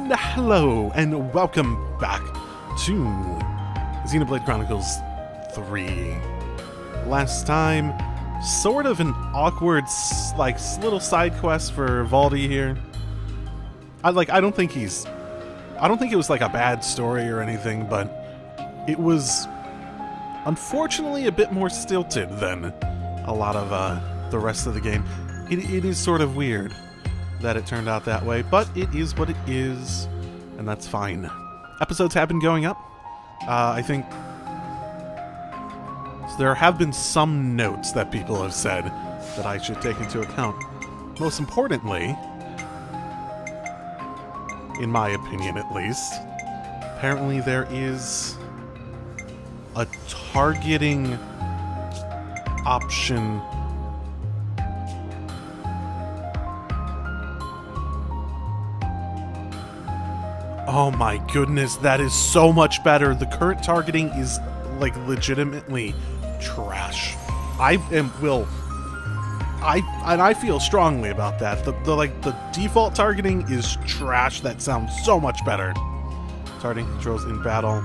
And hello, and welcome back to Xenoblade Chronicles 3. Last time, sort of an awkward, little side quest for Valdi here. I don't think it was like a bad story or anything, but it was unfortunately a bit more stilted than a lot of the rest of the game. It is sort of weird that it turned out that way, but it is what it is, and that's fine. Episodes have been going up. I think there have been some notes that people have said that I should take into account. Most importantly, in my opinion at least, apparently there is a targeting option. Oh my goodness, that is so much better. The current targeting is, like, legitimately trash. I feel strongly about that. The default targeting is trash. That sounds so much better. Targeting controls in battle.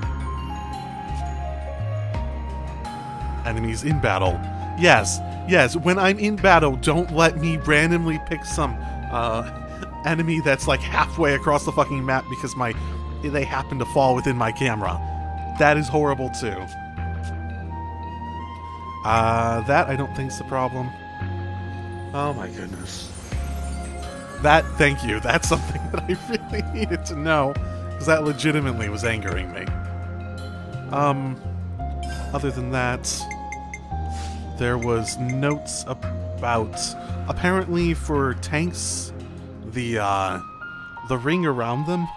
Enemies in battle. Yes, when I'm in battle, don't let me randomly pick some, enemy that's like halfway across the fucking map because they happen to fall within my camera. That is horrible too. That I don't think is the problem. Oh my goodness. Thank you. That's something that I really needed to know, because that legitimately was angering me. Other than that, there was notes about, apparently for tanks, the ring around them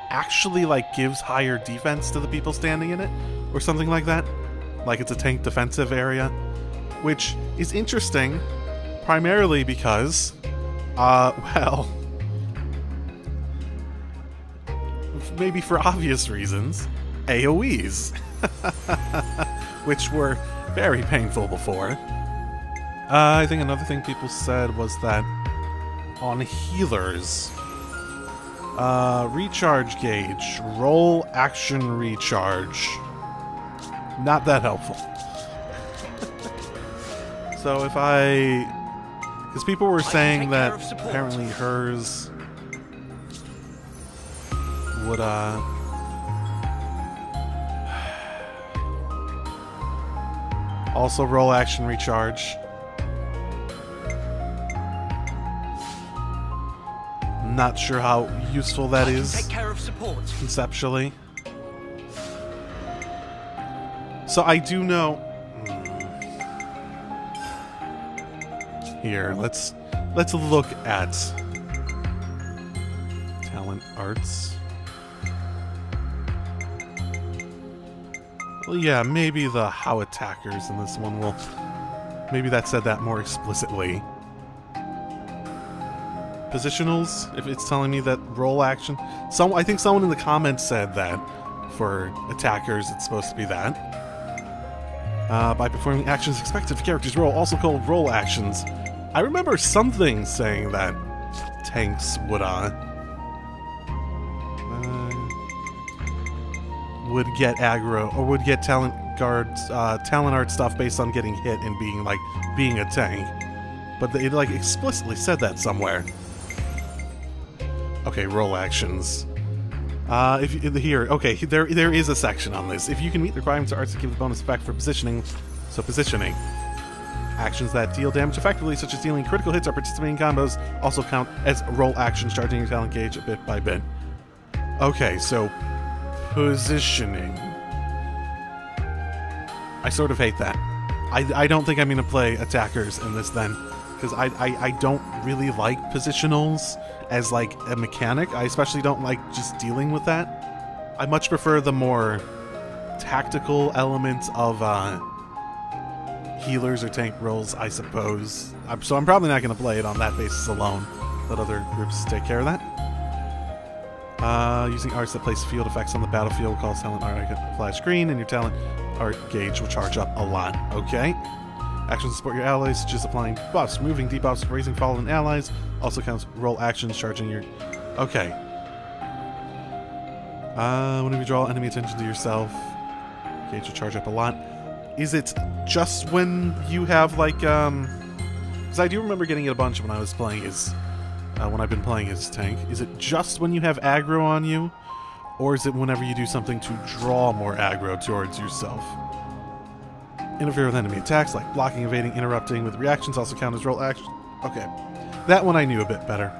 actually, like, gives higher defense to the people standing in it, or something like that. Like, it's a tank defensive area, which is interesting, primarily because, well, maybe for obvious reasons, AoEs, which were very painful before. I think another thing people said was that on healers, recharge gauge, roll action recharge, not that helpful. So if because people were saying that apparently hers would, also roll action recharge. Not sure how useful that is conceptually. So I do know. Here, let's look at talent arts. Well, yeah, maybe the how attackers in this one will. Maybe that said that more explicitly. Positionals, if it's telling me that roll action. I think someone in the comments said that for attackers it's supposed to be that. By performing actions expected for characters roll, also called roll actions. I remember something saying that tanks would get aggro, or would get talent art stuff based on getting hit and being a tank. But it like explicitly said that somewhere. Okay, roll actions. There is a section on this. If you can meet the requirements of arts to give the bonus effect for positioning, so positioning. Actions that deal damage effectively, such as dealing critical hits or participating combos, also count as roll actions, charging your talent gauge bit by bit. Okay, so positioning. I sort of hate that. I don't think I'm going to play attackers in this then, because I don't really like positionals as like a mechanic. I especially don't like just dealing with that. I much prefer the more tactical elements of healers or tank roles, I suppose. So I'm probably not going to play it on that basis alone. Let other groups take care of that. Using arts that place field effects on the battlefield will cause talent art icon flash screen, and your talent art gauge will charge up a lot. Okay. Actions support your allies, such as applying buffs, moving, debuffs, raising fallen allies. Also counts roll actions, charging your... Okay. Whenever you draw enemy attention to yourself, gauge your charge up a lot. Is it just when you have, like, because I do remember getting it a bunch when I was playing as, when I've been playing as tank. Is it just when you have aggro on you? Or is it whenever you do something to draw more aggro towards yourself? Interfere with enemy attacks, like blocking, evading, interrupting with reactions also count as roll action. Okay. That one I knew a bit better.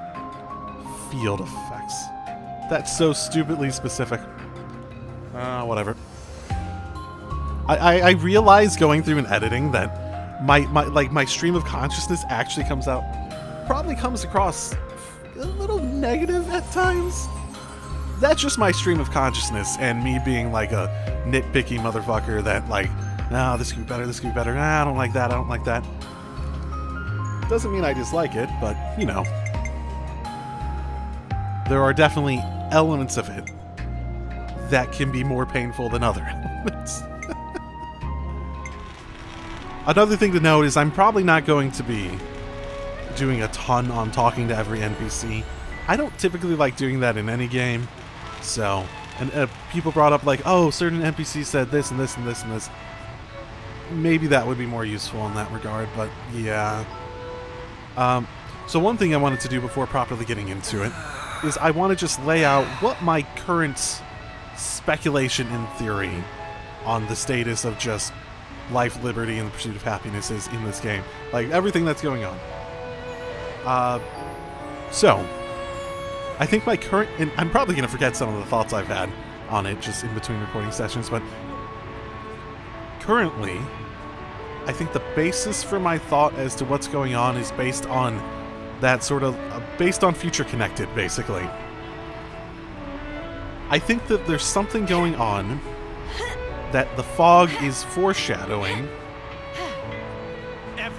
Field effects. That's so stupidly specific. Whatever. I realize going through and editing that my stream of consciousness actually probably comes across a little negative at times. That's just my stream of consciousness and me being like a nitpicky motherfucker that like, no, this could be better, this could be better, nah, I don't like that, I don't like that. Doesn't mean I dislike it, but, you know. There are definitely elements of it that can be more painful than other elements. Another thing to note is I'm probably not going to be doing a ton on talking to every NPC. I don't typically like doing that in any game. So, and people brought up like, oh, certain NPCs said this and this and this and this. Maybe that would be more useful in that regard, but yeah. So one thing I wanted to do before properly getting into it is I want to just lay out what my current speculation in theory on the status of just life, liberty, and the pursuit of happiness is in this game. Like, everything that's going on. So, I think my current... And I'm probably going to forget some of the thoughts I've had on it just in between recording sessions, but currently, I think the basis for my thought as to what's going on is based on that sort of... based on Future Connected, basically. I think that there's something going on that the fog is foreshadowing,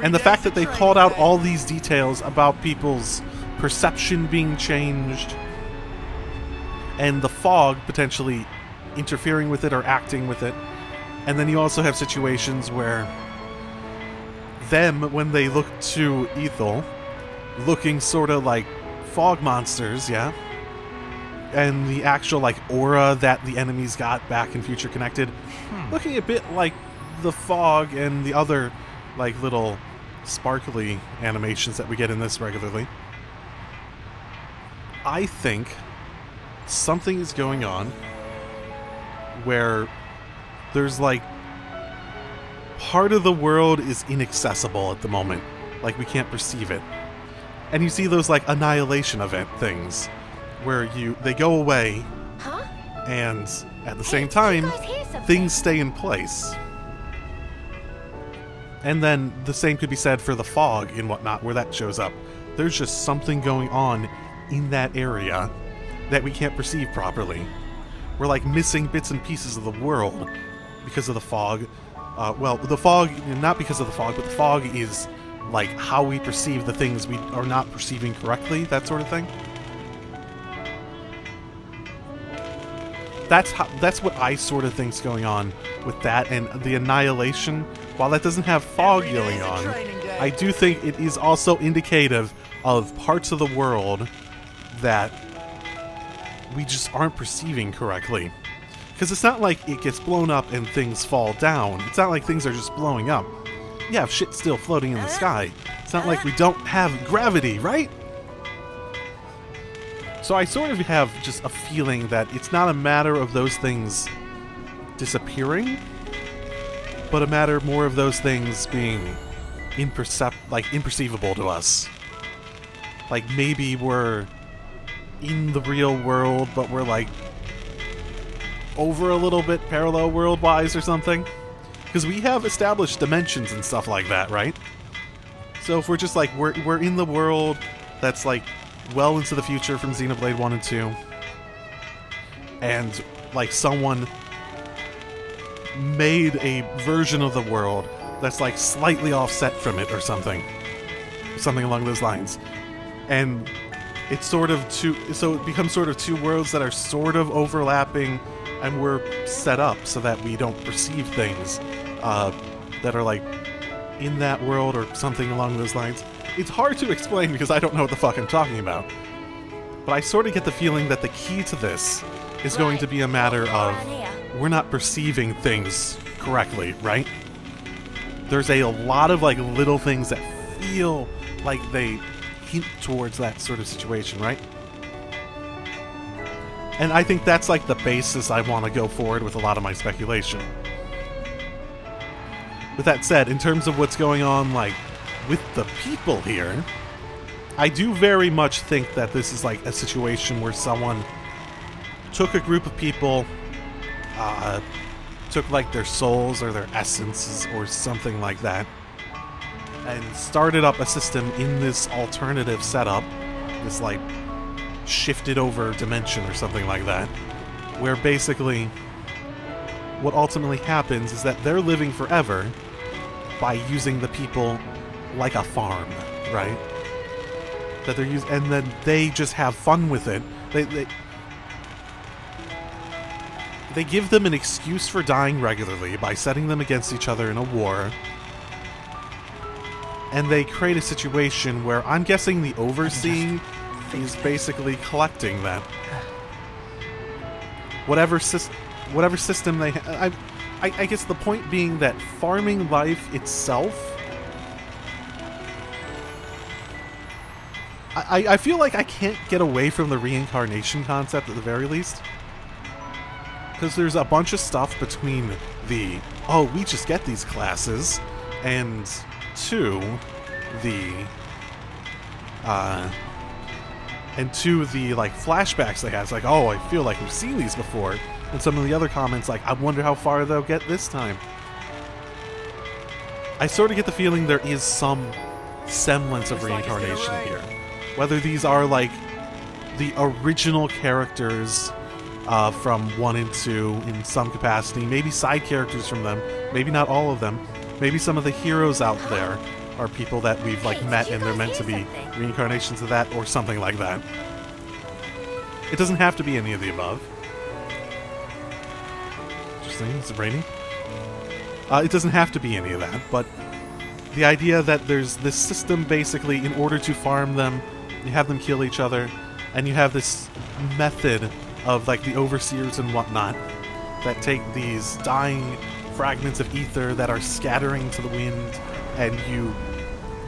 and the fact that they called out all these details about people's perception being changed, and the fog potentially interfering with it or acting with it. And then you also have situations where them, when they look to Ethel, looking sort of like fog monsters, yeah? And the actual, like, aura that the enemies got back in Future Connected, looking a bit like the fog and the other, like, little sparkly animations that we get in this regularly. I think something is going on where there's, like, part of the world is inaccessible at the moment. Like, we can't perceive it. And you see those, like, annihilation event things where they go away, and at the same time, things stay in place. And then the same could be said for the fog and whatnot, where that shows up. There's just something going on in that area that we can't perceive properly. We're like missing bits and pieces of the world because of the fog. Well, the fog, not because of the fog, but the fog is like how we perceive the things we are not perceiving correctly, that sort of thing. That's what I sort of think's going on with that, and the annihilation. While that doesn't have fog going on, I do think it is also indicative of parts of the world that we just aren't perceiving correctly. Because it's not like it gets blown up and things fall down. It's not like things are just blowing up. You have shit still floating in the sky. It's not like we don't have gravity, right? So I sort of have just a feeling that it's not a matter of those things disappearing, but a matter more of those things being imperceivable to us. Like maybe we're in the real world, but we're like over a little bit parallel world-wise or something. Because we have established dimensions and stuff like that, right? So if we're just like, we're in the world that's like well into the future from Xenoblade 1 and 2, and like someone made a version of the world that's like slightly offset from it or something along those lines, and it's sort of so it becomes sort of two worlds that are sort of overlapping, and we're set up so that we don't perceive things that are like in that world or something along those lines. It's hard to explain because I don't know what the fuck I'm talking about. But I sort of get the feeling that the key to this is going to be a matter of we're not perceiving things correctly, right? There's a lot of like little things that feel like they hint towards that sort of situation, right? And I think that's like the basis I want to go forward with a lot of my speculation. With that said, in terms of what's going on like with the people here, I do very much think that this is like a situation where someone took a group of people, took like their souls or their essences or something like that, and started up a system in this alternative setup, this like shifted over dimension or something like that, where basically what ultimately happens is that they're living forever by using the people like a farm, right? That they're using, and then they just have fun with it. They give them an excuse for dying regularly by setting them against each other in a war. And they create a situation where I'm guessing the overseeing is basically collecting that. Whatever system they have. I guess the point being that farming life itself, I feel like I can't get away from the reincarnation concept at the very least. Because there's a bunch of stuff between the, oh, we just get these classes, and to the like flashbacks they have. It's like, oh, I feel like we've seen these before. And some of the other comments like, I wonder how far they'll get this time. I sort of get the feeling there is some semblance of reincarnation here. Whether these are like the original characters from 1 and 2 in some capacity, maybe side characters from them, maybe not all of them, maybe some of the heroes out there are people that we've like met and they're meant to be reincarnations of that or something like that. It doesn't have to be any of the above. Interesting, is it raining? It doesn't have to be any of that, but the idea that there's this system basically in order to farm them, you have them kill each other, and you have this method of like the overseers and whatnot that take these dying fragments of ether that are scattering to the wind, and you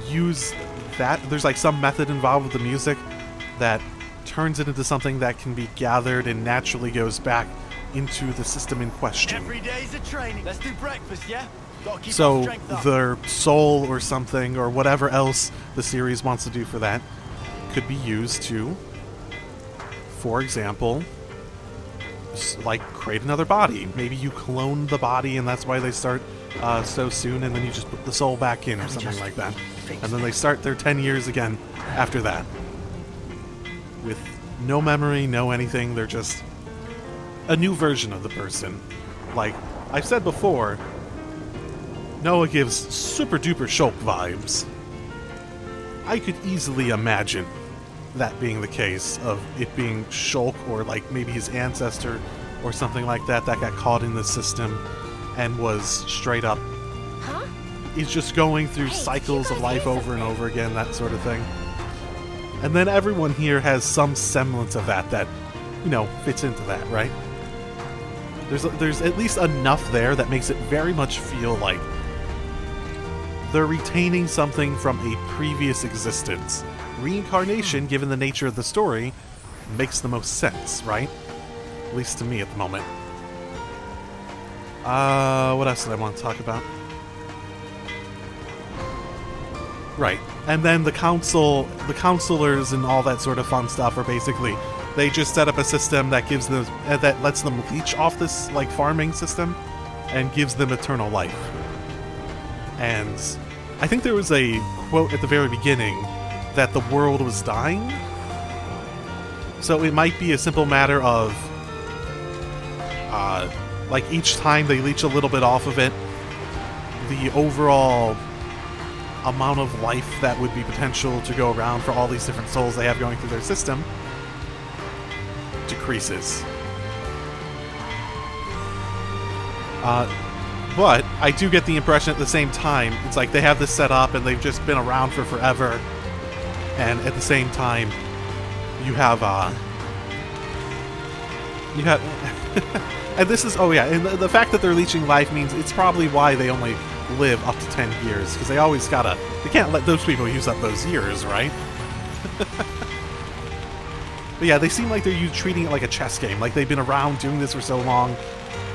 use that. There's like some method involved with the music that turns it into something that can be gathered and naturally goes back into the system in question. Every day's a training. Let's do breakfast, yeah? So their soul or something or whatever else the series wants to do for that could be used to, for example, like create another body. Maybe you clone the body and that's why they start so soon, and then you just put the soul back in or something like that. And then they start their 10 years again after that. With no memory, no anything, they're just a new version of the person. Like I've said before, Noah gives super duper Shulk vibes. I could easily imagine that being the case, of it being Shulk or like maybe his ancestor or something like that that got caught in the system and was straight up. Huh? He's just going through cycles of life over and over again, that sort of thing. And then everyone here has some semblance of that, you know, fits into that, right? There's at least enough there that makes it very much feel like they're retaining something from a previous existence. Reincarnation, given the nature of the story, makes the most sense, right? At least to me at the moment. What else did I want to talk about? Right. And then the counselors and all that sort of fun stuff are basically, they just set up a system that gives them, that lets them leech off this like farming system and gives them eternal life. And I think there was a quote at the very beginning that the world was dying. So it might be a simple matter of like each time they leech a little bit off of it, the overall amount of life that would be potential to go around for all these different souls they have going through their system decreases. But I do get the impression at the same time, it's like they have this set up and they've just been around for forever, and at the same time you have You got... and this is... Oh, yeah. And the fact that they're leeching life means it's probably why they only live up to 10 years. Because they always gotta... They can't let those people use up those years, right? But yeah, they seem like they're treating it like a chess game. Like they've been around doing this for so long.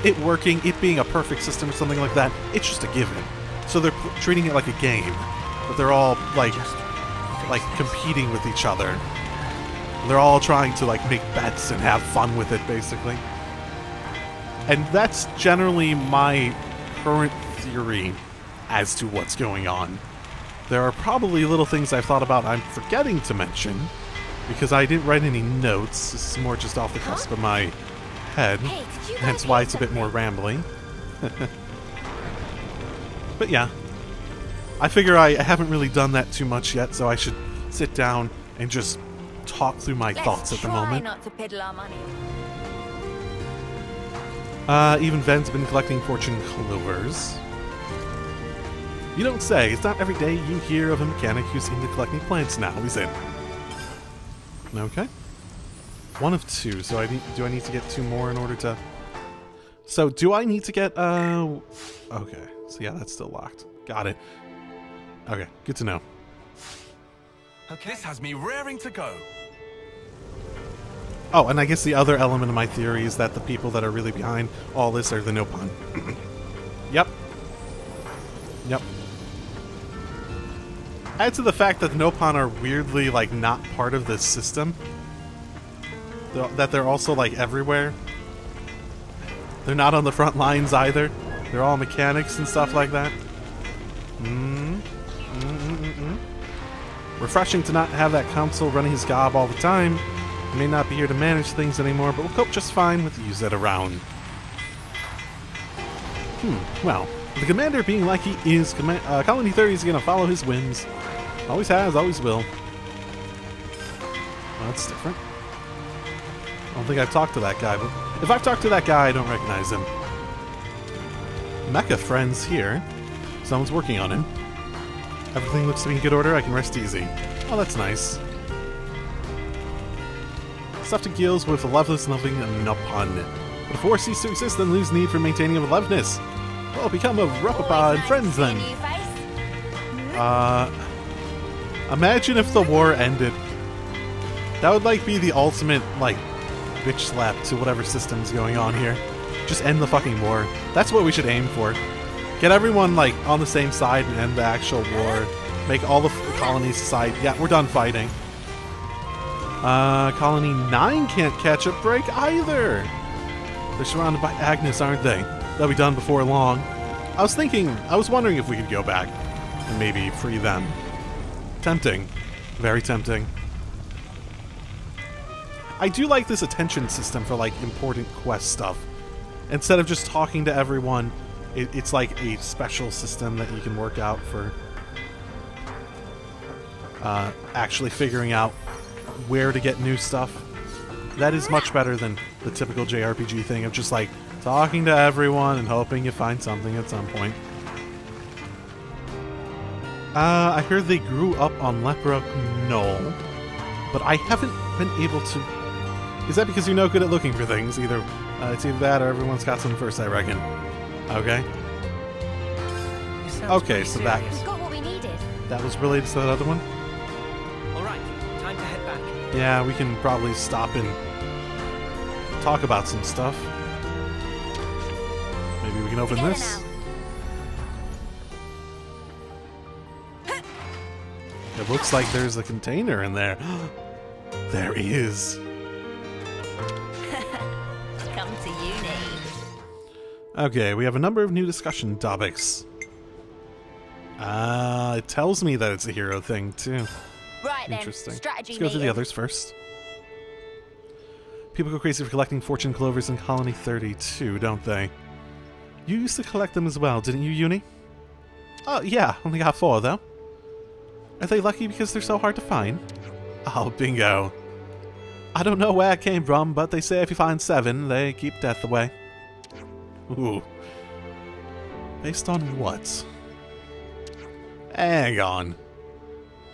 It working, it being a perfect system or something like that, it's just a given. So they're treating it like a game. But they're all, like competing with each other. They're all trying to, like, make bets and have fun with it, basically. And that's generally my current theory as to what's going on. There are probably little things I've thought about I'm forgetting to mention, because I didn't write any notes. This is more just off the cusp of my head, hence why it's a bit more rambling. But yeah, I figure I haven't really done that too much yet, so I should sit down and just talk through my thoughts at the moment. Not to piddle our money. Even Ven's been collecting fortune clovers. You don't say. It's not every day you hear of a mechanic who's into collecting plants now, is it? Okay. One of two, so do I need to get two more in order to... So, do I need to get, okay. So yeah, that's still locked. Got it. Okay, good to know. Okay. This has me raring to go. Oh, and I guess the other element of my theory is that the people that are really behind all this are the Nopon. Yep. Yep. Add to the fact that the Nopon are weirdly, like, not part of this system. That they're also, like, everywhere. They're not on the front lines either. They're all mechanics and stuff like that. Refreshing to not have that council running his gob all the time. He may not be here to manage things anymore, but we'll cope just fine with Uzet around. Well, with the commander being like he is, Colony 30 is going to follow his whims. Always has, always will. Well, that's different. I don't think I've talked to that guy, but if I've talked to that guy, I don't recognize him. Mecha friends here. Someone's working on him. Everything looks to be in good order, I can rest easy. Oh, that's nice. Stuff to gills with loveless loving Nopon. But if war ceases to exist, then lose need for maintaining of aliveness. Well, become a Repapa and friends then. Imagine if the war ended. That would, like, be the ultimate, like, bitch slap to whatever system's going on here. Just end the fucking war. That's what we should aim for. Get everyone, like, on the same side and end the actual war. Make all the colonies decide, yeah, we're done fighting. Colony 9 can't catch a break either. They're surrounded by Agnes, aren't they? They'll be done before long. I was wondering if we could go back and maybe free them. Tempting. Very tempting. I do like this attention system for, like, important quest stuff. Instead of just talking to everyone, it's like a special system that you can work out for actually figuring out where to get new stuff. That is much better than the typical JRPG thing of just, like, talking to everyone and hoping you find something at some point. I heard they grew up on Lepra Knoll, but I haven't been able to... Is that because you're no good at looking for things? It's either that or everyone's got some first, I reckon. Okay. Okay, so that... We got what we needed. That was related to that other one? Alright, time to head back. Yeah, we can probably stop and talk about some stuff. Maybe we can open this. It looks like there's a container in there. There is. Come to uni. Okay, we have a number of new discussion topics. It tells me that it's a hero thing, too. Right Interesting. then, strategy Let's go through the others first. People go crazy for collecting fortune clovers in Colony 32, don't they? You used to collect them as well, didn't you, Uni? Oh, yeah, only got 4, though. Are they lucky because they're so hard to find? Oh, bingo. I don't know where it came from, but they say if you find 7, they keep death away. Ooh. Based on what? Hang on.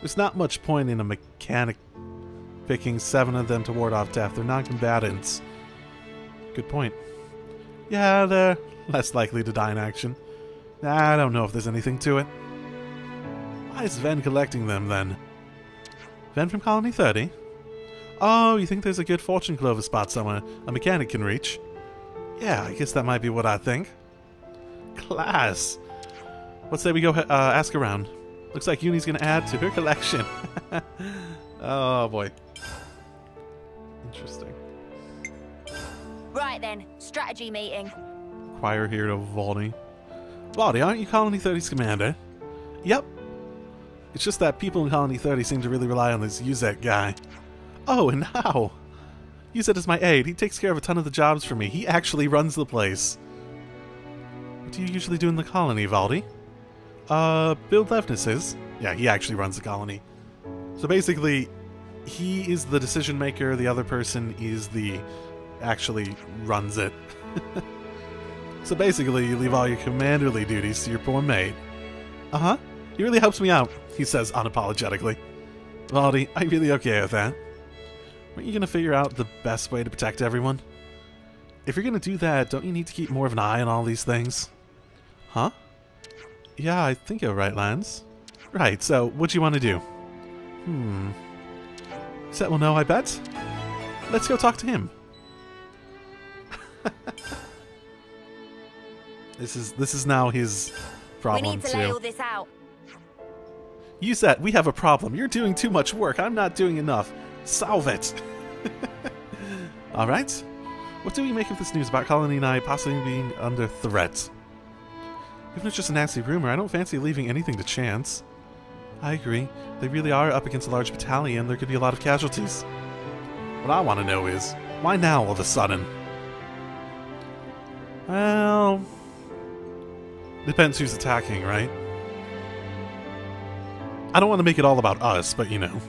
There's not much point in a mechanic picking 7 of them to ward off death. They're non-combatants. Good point. Yeah, they're less likely to die in action. I don't know if there's anything to it. Why is Ven collecting them, then? Ven from Colony 30? Oh, you think there's a good fortune clover spot somewhere a mechanic can reach? Yeah, I guess that might be what I think. Class! Let's say we go ask around. Looks like Uni's gonna add to her collection. Oh, boy. Interesting. Right then, strategy meeting. Choir hero Valdi. Valdi, aren't you Colony 30's commander? Yep. It's just that people in Colony 30 seem to really rely on this Uzet guy. Oh, and how? Uzet is my aide. He takes care of a ton of the jobs for me. He actually runs the place. What do you usually do in the colony, Valdi? Build Levnis's. Yeah, he actually runs the colony. So basically, he is the decision maker, the other person is the... actually runs it. So basically, you leave all your commanderly duties to your poor mate. Uh-huh. He really helps me out, he says unapologetically. Valdi, are you really okay with that? Aren't you gonna figure out the best way to protect everyone? If you're gonna do that, don't you need to keep more of an eye on all these things? Huh? Yeah, I think you're right, Lance. Right, so what do you want to do? Set will know, I bet. Let's go talk to him. This is now his problem too. We need to lay all this out. Uzet, we have a problem. You're doing too much work. I'm not doing enough. Solve it. Alright. What do we make of this news about Colony 9 possibly being under threat? Even if it's just a nasty rumor, I don't fancy leaving anything to chance. I agree. They really are up against a large battalion. There could be a lot of casualties. What I want to know is, why now all of a sudden? Well... depends who's attacking, right? I don't want to make it all about us, but you know.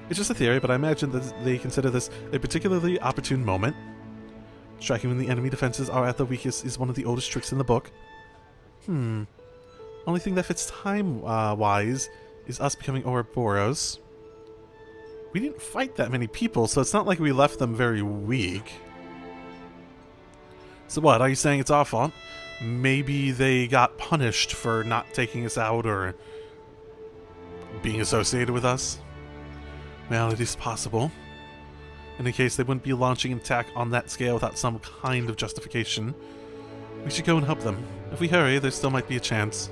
It's just a theory, but I imagine that they consider this a particularly opportune moment. Striking when the enemy defenses are at the weakest is one of the oldest tricks in the book. Only thing that fits time-wise is us becoming Ouroboros. We didn't fight that many people, so it's not like we left them very weak. So what, are you saying it's our fault? Maybe they got punished for not taking us out or being associated with us? Well, it is possible. In any case, they wouldn't be launching an attack on that scale without some kind of justification. We should go and help them. If we hurry, there still might be a chance.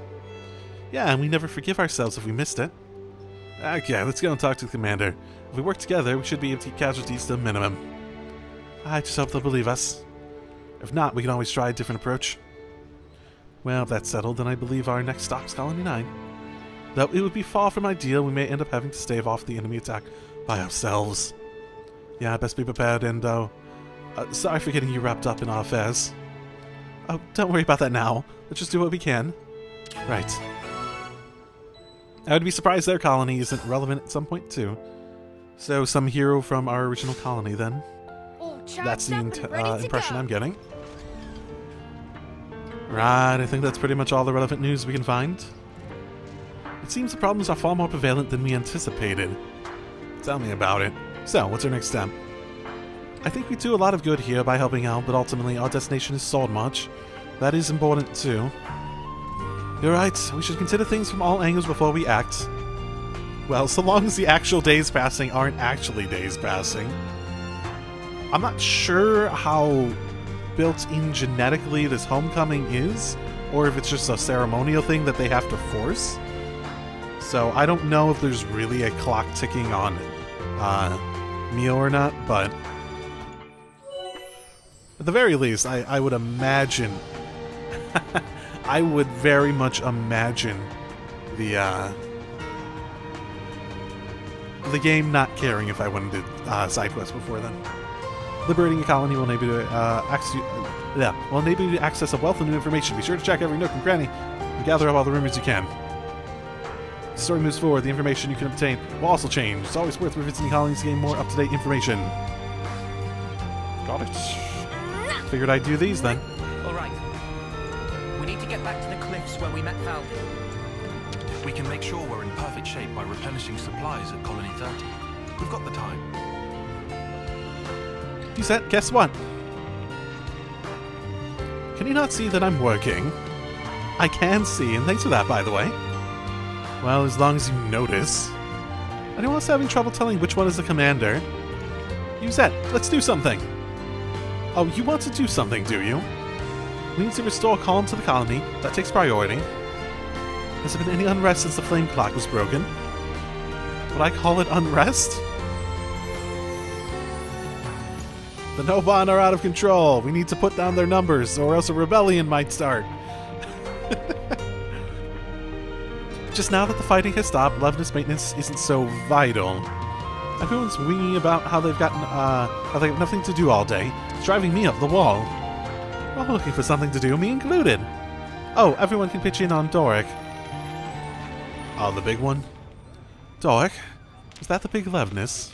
Yeah, and we never forgive ourselves if we missed it. Okay, let's go and talk to the commander. If we work together, we should be able to keep casualties to a minimum. I just hope they'll believe us. If not, we can always try a different approach. Well, if that's settled, then I believe our next stop's Colony 9. Though it would be far from ideal, we may end up having to stave off the enemy attack by ourselves. Yeah, best be prepared, Endo. Sorry for getting you wrapped up in our affairs. Oh, don't worry about that now. Let's just do what we can. Right. I would be surprised their colony isn't relevant at some point, too. So, some hero from our original colony, then. That's the impression I'm getting. Right, I think that's pretty much all the relevant news we can find. It seems the problems are far more prevalent than we anticipated. Tell me about it. So, what's our next step? I think we do a lot of good here by helping out, but ultimately our destination is Swordmarch. That is important too. You're right, we should consider things from all angles before we act. Well, so long as the actual days passing aren't actually days passing. I'm not sure how built in genetically this homecoming is, or if it's just a ceremonial thing that they have to force. So I don't know if there's really a clock ticking on Mio or not, but at the very least, I would imagine I would very much imagine the game not caring if I went and did side quests before then. Liberating a colony will enable you to access a wealth of new information. Be sure to check every nook and cranny and gather up all the rumors you can. As the story moves forward, the information you can obtain will also change. It's always worth revisiting colonies to gain more up-to-date information. Got it. Figured I'd do these then. Alright. We need to get back to the cliffs where we met Valdi. We can make sure we're in perfect shape by replenishing supplies at Colony 30. We've got the time. You said, guess what? Can you not see that I'm working? I can see, and thanks for that, by the way. Well, as long as you notice. Anyone else having trouble telling which one is the commander? Uzette, let's do something! Oh, you want to do something, do you? We need to restore calm to the colony. That takes priority. Has there been any unrest since the flame clock was broken? Would I call it unrest? The Noban are out of control. We need to put down their numbers, or else a rebellion might start. Just now that the fighting has stopped, Levinus maintenance isn't so vital. Everyone's winging about how they've nothing to do all day. It's driving me up the wall. We're all looking for something to do, me included. Oh, everyone can pitch in on Doric. Oh, the big one? Doric? Is that the big Levinus?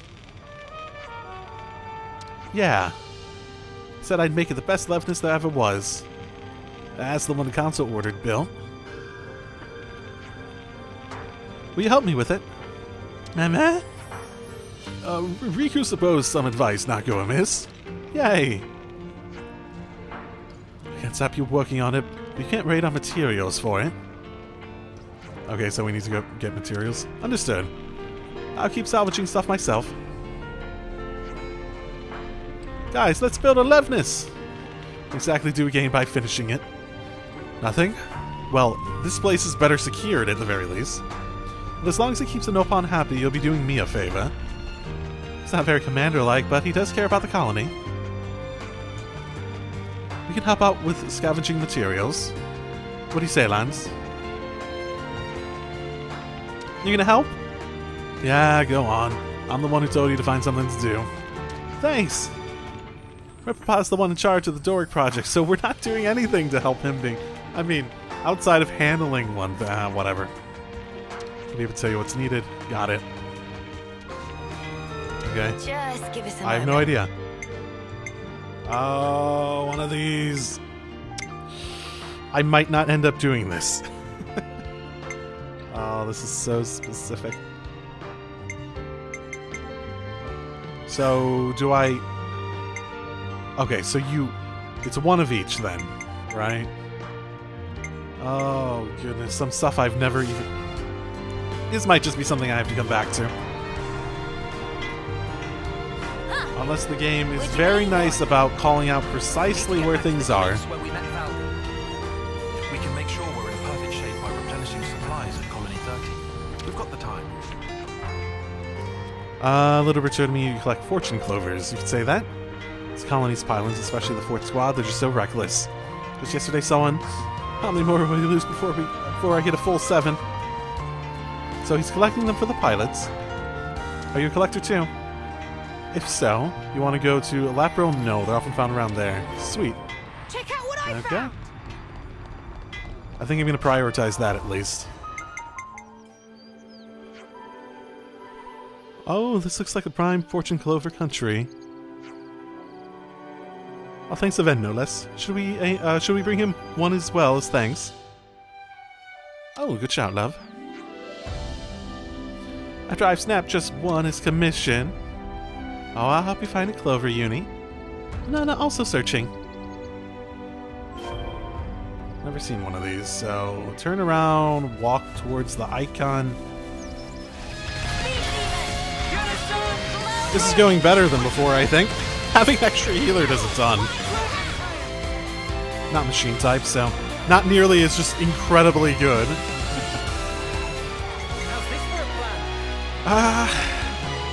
Yeah. Said I'd make it the best Levinus there ever was. That's the one the council ordered, Bill. Will you help me with it? Mama? Riku supposed some advice not go amiss. Yay! I can't stop you working on it, but you can't raid on materials for it. Okay, so we need to go get materials. Understood. I'll keep salvaging stuff myself. Guys, let's build a Levinus! What exactly do we gain by finishing it? Nothing? Well, this place is better secured at the very least. But as long as it keeps the Nopon happy, you'll be doing me a favor. He's not very commander-like, but he does care about the colony. We can help out with scavenging materials. What do you say, Lance? You gonna help? Yeah, go on. I'm the one who told you to find something to do. Thanks! Ripapa's the one in charge of the Doric project, so we're not doing anything to help him being... I mean, outside of handling one... whatever. I'll be able to tell you what's needed. Got it. Okay. Just give us a I have no moment. idea. Oh, one of these. I might not end up doing this. Oh, this is so specific. So, do I... Okay, so you... It's one of each then, right? Oh, goodness. Some stuff I've never even... This might just be something I have to come back to. Unless the game is very nice about calling out precisely where things are. Where we met Valdi. We can make sure we're in perfect shape by replenishing supplies at Colony 30. We've got the time. Little Rich showed me you collect fortune clovers. You could say that. This colony's pilots, especially the fourth squad, they're just so reckless. Just yesterday someone... How many more will we lose before I hit a full 7? So he's collecting them for the pilots. Are you a collector too? If so, you want to go to Lapro? No, they're often found around there. Sweet. Check out what I Okay. found. I think I'm going to prioritize that at least. Oh, this looks like the prime fortune clover country. Oh, thanks, Event, no less. Should we bring him one as well as thanks? Oh, good shout, love. After I've snapped just one as commission. Oh, I'll help you find a clover, Uni. No, also searching. Never seen one of these, so turn around, walk towards the icon. This is going better than before, I think. Having extra healer does a ton. Not machine type, so not nearly as just incredibly good.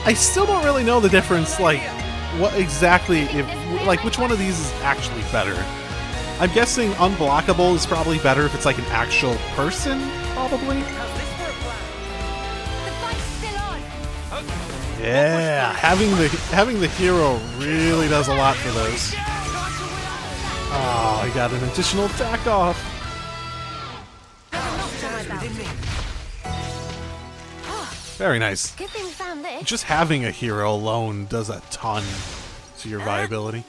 I still don't really know the difference, like, what exactly, which one of these is actually better. I'm guessing unblockable is probably better if it's like an actual person, probably. The fight's still on. Yeah, having the hero really does a lot for those. Oh, I got an additional attack off. Very nice. Good thing we found this. Just having a hero alone does a ton to your viability.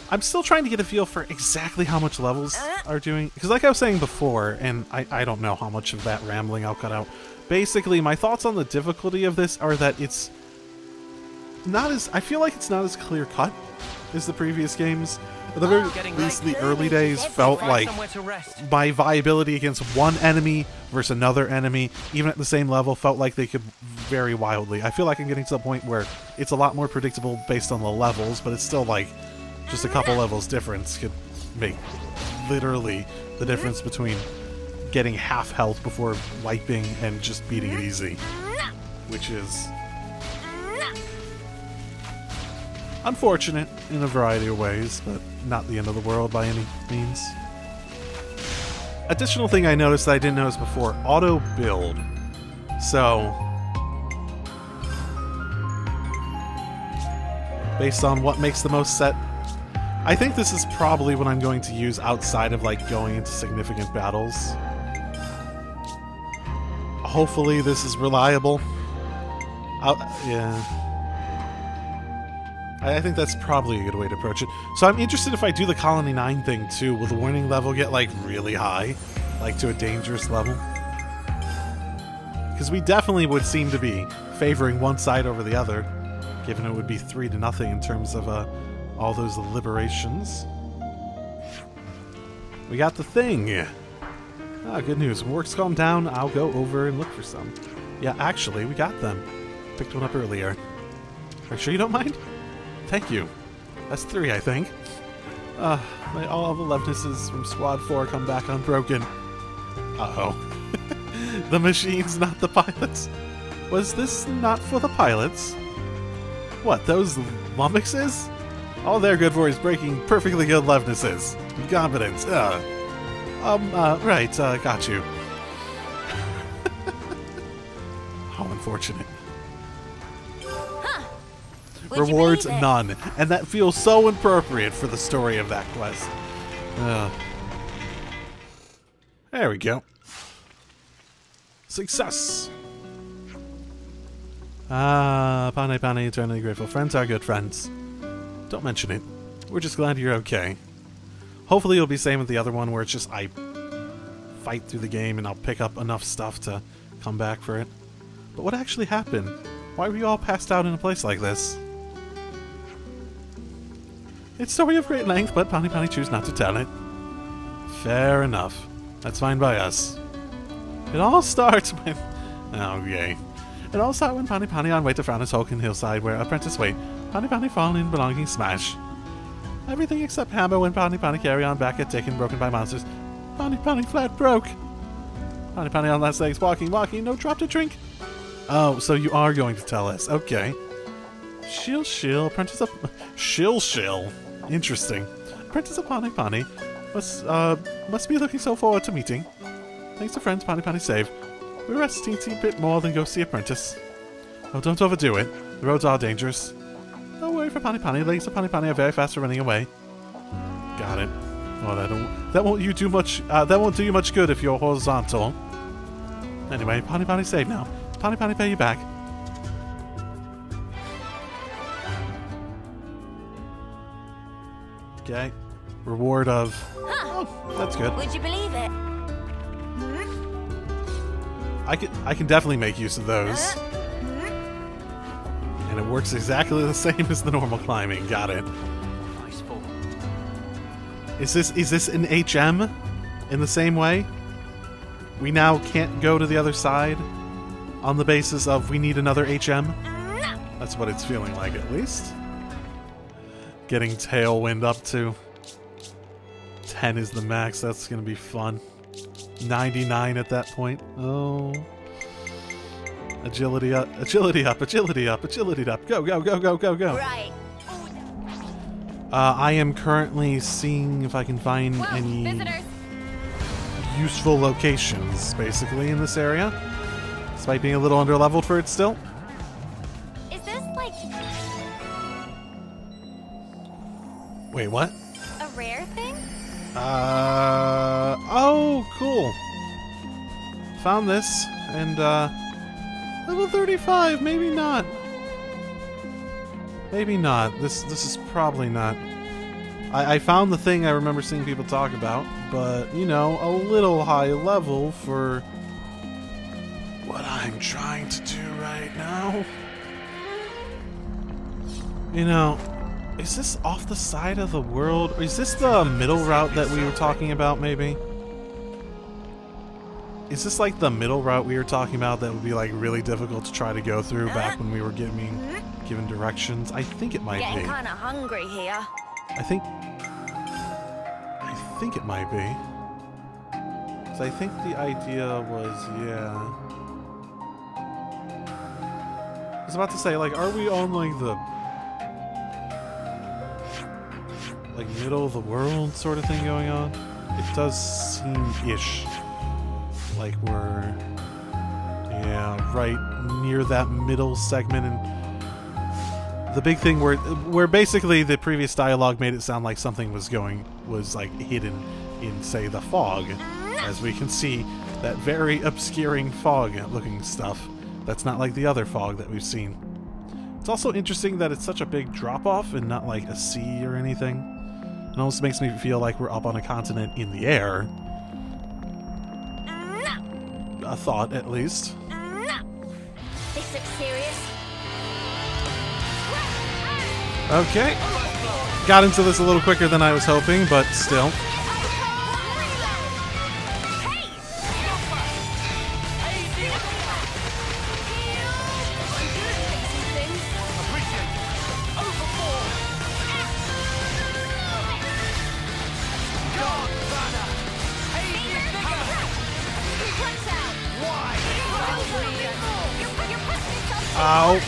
I'm still trying to get a feel for exactly how much levels are doing. Because like I was saying before, and I don't know how much of that rambling I'll cut out. Basically, my thoughts on the difficulty of this are that it's not as... I feel like it's not as clear-cut as the previous games. At the very least, the early days felt like Somewhere to rest. my viability against one enemy versus another enemy, even at the same level, felt like they could vary wildly. I feel like I'm getting to the point where it's a lot more predictable based on the levels, but it's still like just a couple levels difference could make literally the difference between getting half health before wiping and just beating it easy, which is unfortunate in a variety of ways, but not the end of the world by any means. Additional thing I noticed that I didn't notice before, auto build. So based on what makes the most set, I think this is probably what I'm going to use outside of like going into significant battles. Hopefully this is reliable. Yeah. I think that's probably a good way to approach it. So I'm interested if I do the Colony 9 thing too. Will the warning level get like really high? Like to a dangerous level? Because we definitely would seem to be favoring one side over the other, given it would be 3-0 in terms of all those liberations. We got the thing! Ah, good news. When work's calmed down, I'll go over and look for some. Yeah, actually, we got them. Picked one up earlier. Are you sure you don't mind? Thank you. That's 3, I think. May all the leftists from Squad 4 come back unbroken. Uh-oh. The machines, not the pilots. Was this not for the pilots? What, those lummoxes? All they're good for is breaking perfectly good leftists. Incompetence. Right, got you. How unfortunate. Rewards, none. And that feels so appropriate for the story of that quest. There we go. Success! Ah, Pane Pane, eternally grateful. Friends are good friends. Don't mention it. We're just glad you're okay. Hopefully it'll be the same with the other one where it's just I fight through the game and I'll pick up enough stuff to come back for it. But what actually happened? Why were you all passed out in a place like this? It's a story of great length, but Pani Pani choose not to tell it. Fair enough. That's fine by us. It all starts when... Oh, yay. It all started when Pani Pani on way to Frannis Hulk hillside where apprentice wait. Pani Pani fallen in belonging smash. Everything except hammer when Pani Pani carry on back at taken broken by monsters. Pani Pani flat broke. Pani Pani on last legs walking, no drop to drink. Oh, so you are going to tell us. Okay. Shill, apprentice up... Shill. Interesting. Apprentice of Pani Pani must be looking so forward to meeting. Thanks to friends Pani Pani save. We rest a teensy bit more than go see apprentice. Oh, don't overdo it. The roads are dangerous. Don't worry for Pani Pani. Legs of Pani Pani are very fast for running away. Got it. Oh, that won't do you much good if you're horizontal. Anyway, Pani Pani save now. Pani Pani pay you back. Okay. Reward of... Oh, that's good. Would you believe it? I can definitely make use of those. And it works exactly the same as the normal climbing. Got it. Nice fall. Is this an HM in the same way? We now can't go to the other side on the basis of we need another HM? That's what it's feeling like, at least. Getting Tailwind up to 10 is the max. That's going to be fun. 99 at that point. Oh. Agility up, agility up, agility up, agility up. Go, go, go, go, go, go. Right. I am currently seeing if I can find any visitors. useful locations, basically, in this area. Despite being a little under-leveled for it still. Is this, like... Wait, what? a rare thing? Oh, cool. Found this, and, level 35, maybe not. Maybe not. This is probably not. I found the thing I remember seeing people talk about, but, you know, a little high level for what I'm trying to do right now. You know, Is this off the side of the world? Or is this the middle route that we were talking about, maybe? Is this like the middle route we were talking about that would be like really difficult to try to go through back when we were given directions? I think it might Getting be. kind of hungry here. I think it might be. So I think the idea was, yeah. I was about to say, like, are we on like the middle of the world sort of thing going on? It does seem-ish like we're, yeah, right near that middle segment. And the big thing where basically the previous dialogue made it sound like something was like hidden in, say, the fog. As we can see, that very obscuring fog looking stuff. That's not like the other fog that we've seen. It's also interesting that it's such a big drop-off and not like a sea or anything. It almost makes me feel like we're up on a continent in the air. A thought, at least. This looks serious. Okay. Got into this a little quicker than I was hoping, but still. Ow.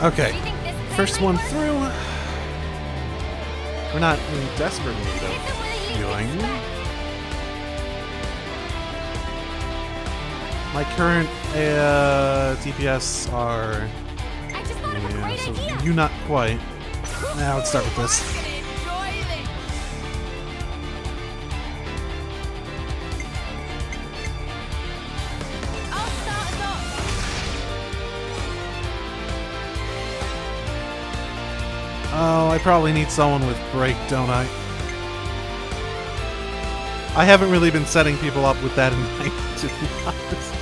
Okay, first one through. We're not in desperate need of healing. My current DPS are... Yeah, so you not quite. Now let's start with this. Oh, I probably need someone with break, don't I? I haven't really been setting people up with that in mind, to be honest.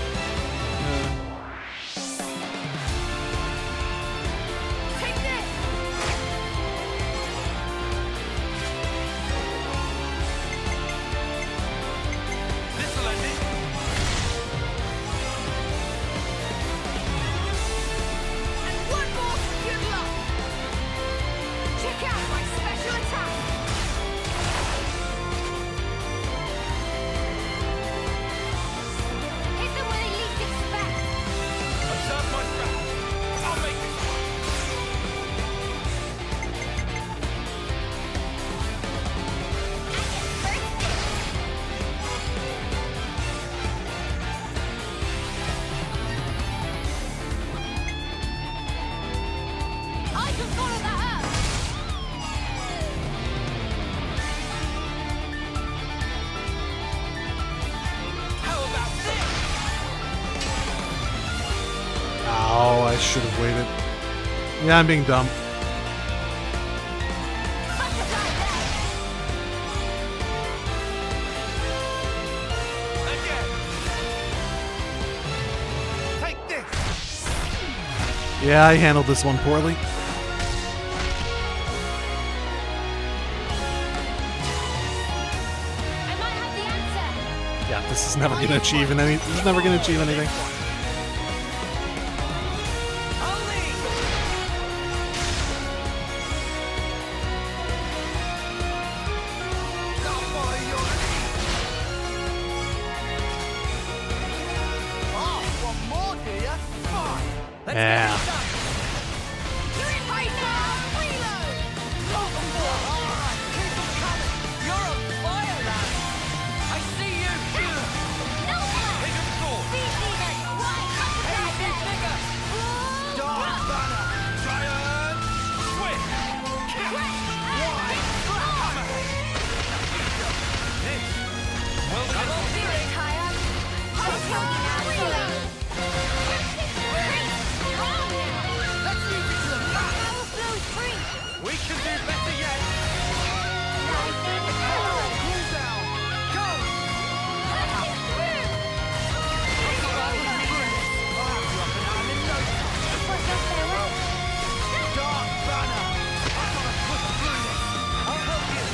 I should have waited. Yeah, I'm being dumb. Yeah, I handled this one poorly. I might have the answer. Yeah, this is never gonna achieve anything. This is never gonna achieve anything. Yeah. You're in right now. Reload. You're on fire, lad! I see you! No more. Take a sword! Speed demon. Right. Easy, bigger! Dark banner! Giant! Swift! This! Well I'm done! all feeling tired. I'll tell you now. Reload. Let's use it to the max! Power flows free. We can do better yet! Cool down! Go! Push it through. I'll have you up and out in no time! This one's not their way. Dark banner! I gotta push through this! I'll help you!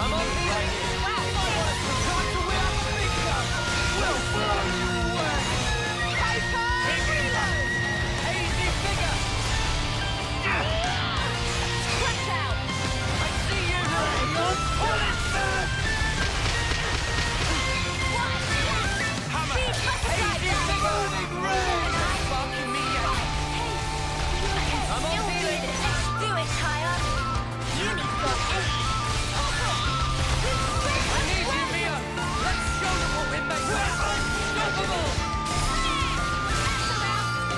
I'm on the way! Time to win up the big gun! We'll blow you away! Easy, bigger! Clutch out. I see you! Pull it through! Hammer! Easy, bigger! Sparking me yet! I'm on the way! Let's do it, Kaya. You need to I need you, Mia! Let's show them what we're made of! Unstoppable!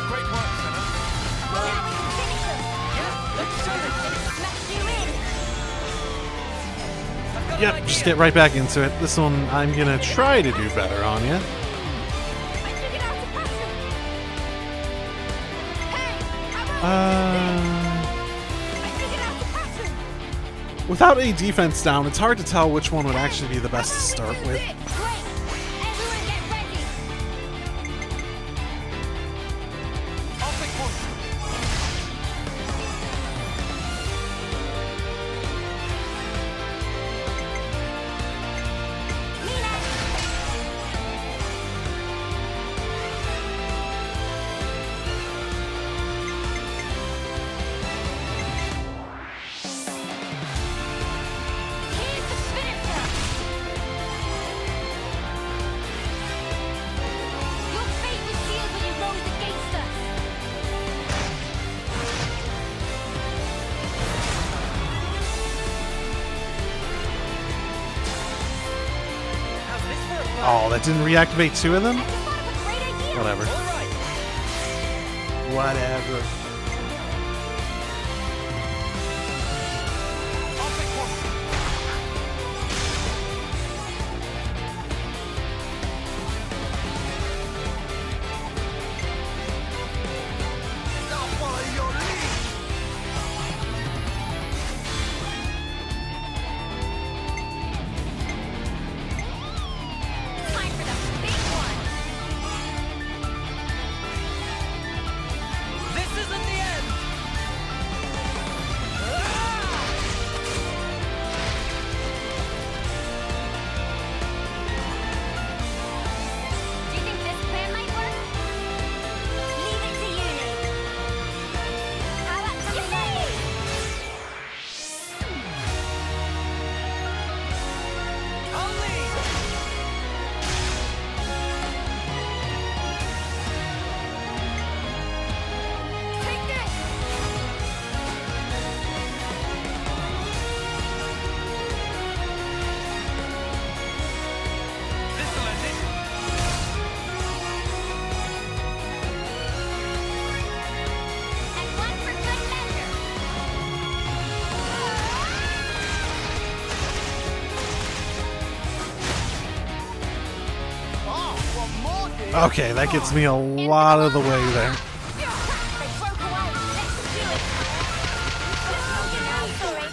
Great work, Senna. Now we can finish them. Yeah, let's show them! Smash you in. I've got an Yep, idea. just get right back into it. This one I'm gonna try to do better on you. I figured out the pattern. Hey, I figured out the pattern. Without a defense down, it's hard to tell which one would actually be the best to start with. Great. Everyone get ready. I'll pick one. Mina. Here's the spinner. Your fate was sealed when you rose against us. How's this for a plan? Oh, that didn't reactivate two of them? I just thought of a great idea. Whatever. All right. Whatever. I'll pick one. I'll follow your lead. Time for the big one. This isn't the end. Do you think this plan might work? Leave it to uni. How about something else? I'll lead. Take this. This'll end it. And one for good measure. Oh, one more, dear. Okay, that gets me a lot of the way there. They broke away. Let's do it. You know, sorry.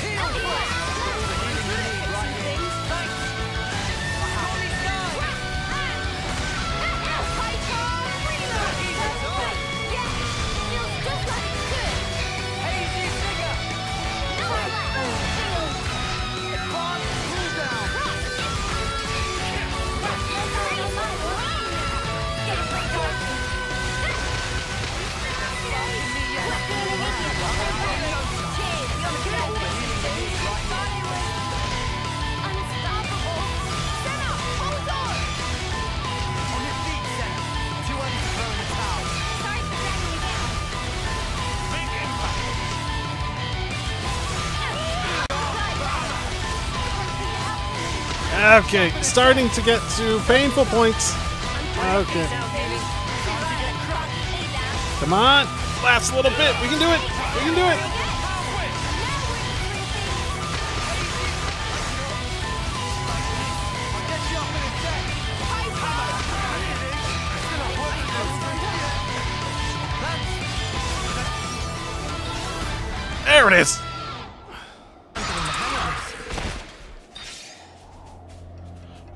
Heal. All the healing you need right here. Thanks. Holy sky. Now, Python, reload. Okay, starting to get to painful points. Okay. Come on. Last little bit. We can do it. We can do it. There it is.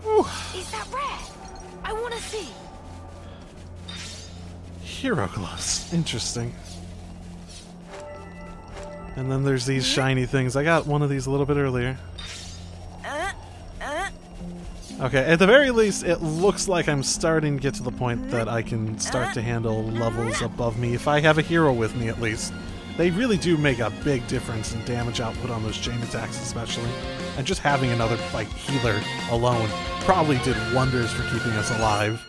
Whew. Is that rare? I want to see. Hero gloves. Interesting. And then there's these shiny things. I got one of these a little bit earlier. Okay, at the very least, it looks like I'm starting to get to the point that I can start to handle levels above me, if I have a hero with me at least. They really do make a big difference in damage output on those chain attacks especially. And just having another, like, healer alone probably did wonders for keeping us alive.